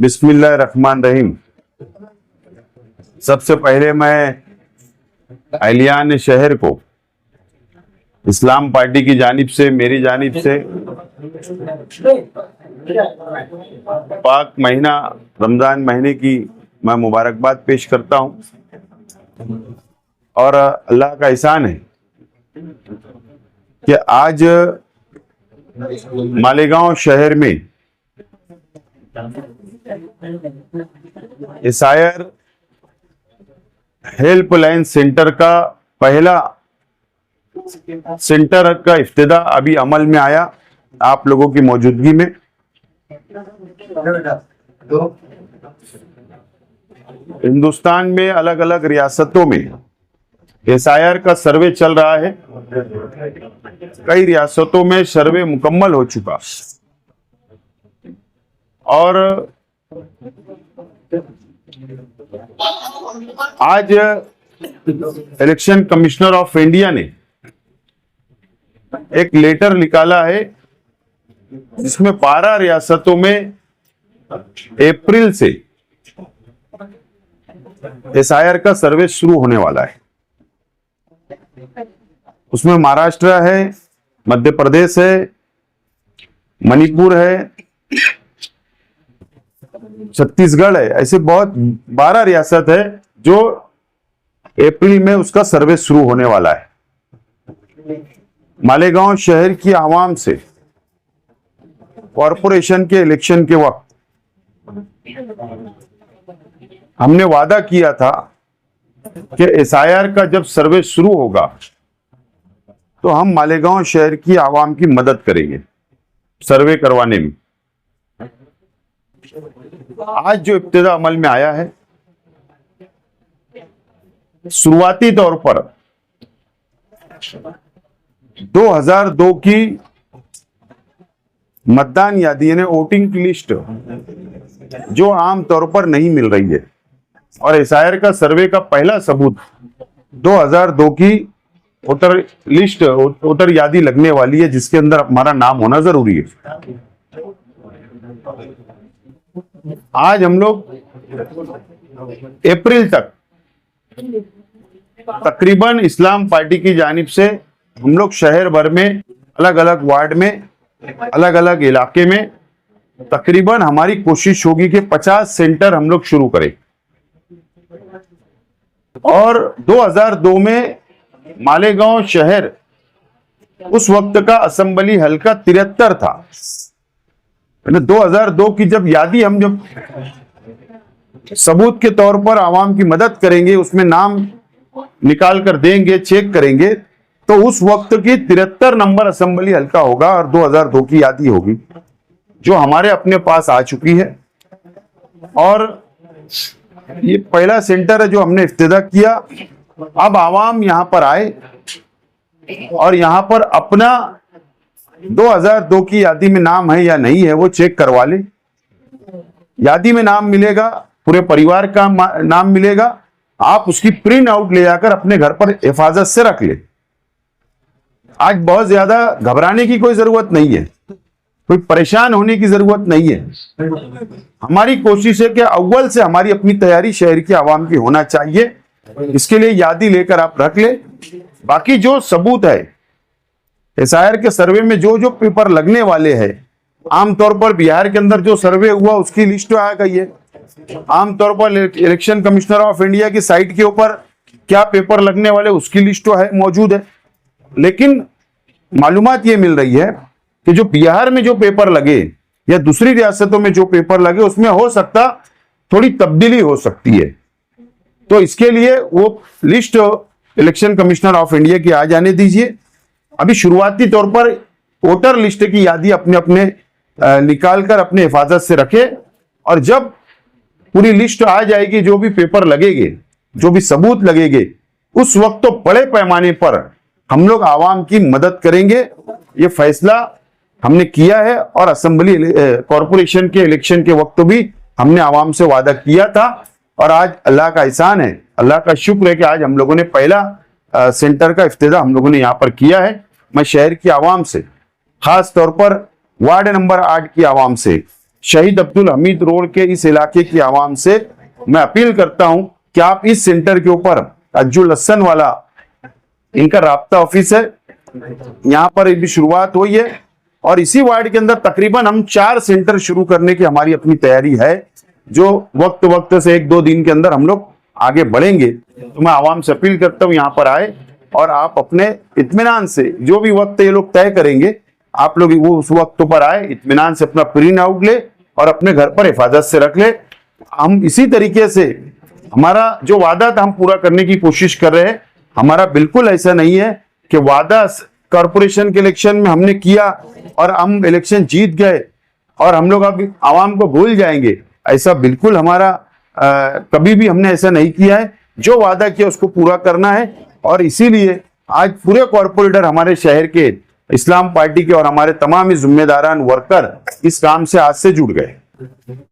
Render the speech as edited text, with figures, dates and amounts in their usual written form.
बिस्मिल्लाहिर्रहमानिर्रहीम। सबसे पहले मैं अहलियान शहर को इस्लाम पार्टी की जानिब से, मेरी जानिब से पाक महीना रमजान महीने की मैं मुबारकबाद पेश करता हूं। और अल्लाह का एहसान है कि आज मालेगांव शहर में एसआईआर हेल्पलाइन सेंटर का पहला सेंटर का इफ्तिदा अभी अमल में आया आप लोगों की मौजूदगी में। हिंदुस्तान में अलग अलग रियासतों में एसआईआर का सर्वे चल रहा है। कई रियासतों में सर्वे मुकम्मल हो चुका और आज इलेक्शन कमिश्नर ऑफ इंडिया ने एक लेटर निकाला है जिसमें 12 रियासतों में अप्रैल से एसआईआर का सर्वे शुरू होने वाला है। उसमें महाराष्ट्र है, मध्य प्रदेश है, मणिपुर है, छत्तीसगढ़ है। ऐसे बहुत 12 रियासत है जो अप्रैल में उसका सर्वे शुरू होने वाला है। मालेगांव शहर की आवाम से कॉरपोरेशन के इलेक्शन के वक्त हमने वादा किया था कि एसआईआर का जब सर्वे शुरू होगा तो हम मालेगांव शहर की आवाम की मदद करेंगे सर्वे करवाने में। आज जो इब्तिदा अमल में आया है, शुरुआती तौर पर 2002 की मतदान यादी यानी वोटिंग की लिस्ट जो आम तौर पर नहीं मिल रही है और एसआईआर का सर्वे का पहला सबूत 2002 की वोटर लिस्ट, वोटर यादी लगने वाली है जिसके अंदर हमारा नाम होना जरूरी है। आज हम लोग अप्रैल तक तकरीबन इस्लाम पार्टी की जानिब से हम लोग शहर भर में अलग अलग वार्ड में, अलग अलग इलाके में तकरीबन हमारी कोशिश होगी कि 50 सेंटर हम लोग शुरू करें। और 2002 में मालेगांव शहर उस वक्त का असेंबली हल्का 73 था। 2002 की जब यादी हम जब सबूत के तौर पर आवाम की मदद करेंगे, उसमें नाम निकाल कर देंगे, चेक करेंगे, तो उस वक्त की 73 नंबर असेंबली हल्का होगा और 2002 की यादी होगी जो हमारे अपने पास आ चुकी है। और ये पहला सेंटर है जो हमने इफ्तिदा किया। अब आवाम यहां पर आए और यहां पर अपना 2002 की यादी में नाम है या नहीं है वो चेक करवा ले। यादी में नाम मिलेगा, पूरे परिवार का नाम मिलेगा, आप उसकी प्रिंट आउट ले जाकर अपने घर पर हिफाजत से रख ले। आज बहुत ज्यादा घबराने की कोई जरूरत नहीं है, कोई परेशान होने की जरूरत नहीं है। हमारी कोशिश है कि अव्वल से हमारी अपनी तैयारी शहर की आवाम की होना चाहिए। इसके लिए यादी लेकर आप रख ले। बाकी जो सबूत है एसआईआर के सर्वे में जो जो पेपर लगने वाले हैं, आमतौर पर बिहार के अंदर जो सर्वे हुआ उसकी लिस्ट आ गई है। आमतौर पर इलेक्शन कमिश्नर ऑफ इंडिया की साइट के ऊपर क्या पेपर लगने वाले उसकी लिस्ट है मौजूद है। लेकिन मालूमात ये मिल रही है कि जो बिहार में जो पेपर लगे या दूसरी रियासतों में जो पेपर लगे उसमें हो सकता थोड़ी तब्दीली हो सकती है। तो इसके लिए वो list election commissioner of India की आ जाने दीजिए। अभी शुरुआती तौर पर वोटर लिस्ट की यादी अपने अपने निकाल कर अपने हिफाजत से रखे और जब पूरी लिस्ट आ जाएगी, जो भी पेपर लगेंगे, जो भी सबूत लगेंगे, उस वक्त तो बड़े पैमाने पर हम लोग आवाम की मदद करेंगे। ये फैसला हमने किया है और असेंबली कॉरपोरेशन के इलेक्शन के वक्त भी हमने आवाम से वादा किया था और आज अल्लाह का एहसान है, अल्लाह का शुक्र है कि आज हम लोगों ने पहला सेंटर का इफ्तिदा हम लोगों ने यहाँ पर किया है। मैं शहर की आवाम से, खास तौर पर वार्ड नंबर 8 की आवाम से शहीद अब्दुल हमीद रोड के इस इलाके की आवाम से मैं अपील करता हूं कि आप इस सेंटर के ऊपर अज्जुल हसन वाला इनका राब्ता ऑफिस है, यहां पर भी शुरुआत हुई है और इसी वार्ड के अंदर तकरीबन हम 4 सेंटर शुरू करने की हमारी अपनी तैयारी है, जो वक्त वक्त से 1-2 दिन के अंदर हम लोग आगे बढ़ेंगे। तो मैं आवाम से अपील करता हूं, यहां पर आए और आप अपने इत्मीनान से जो भी वक्त ये लोग तय करेंगे, आप लोग वो उस वक्त पर आए, इत्मीनान से अपना प्रिंट आउट ले और अपने घर पर हिफाजत से रख ले। हम इसी तरीके से हमारा जो वादा था हम पूरा करने की कोशिश कर रहे हैं। हमारा बिल्कुल ऐसा नहीं है कि वादा कॉर्पोरेशन के इलेक्शन में हमने किया और हम इलेक्शन जीत गए और हम लोग अब आवाम को भूल जाएंगे, ऐसा बिल्कुल हमारा कभी भी हमने ऐसा नहीं किया है। जो वादा किया उसको पूरा करना है और इसीलिए आज पूरे कॉर्पोरेटर हमारे शहर के इस्लाम पार्टी के और हमारे तमाम जिम्मेदारान वर्कर इस काम से आज से जुड़ गए।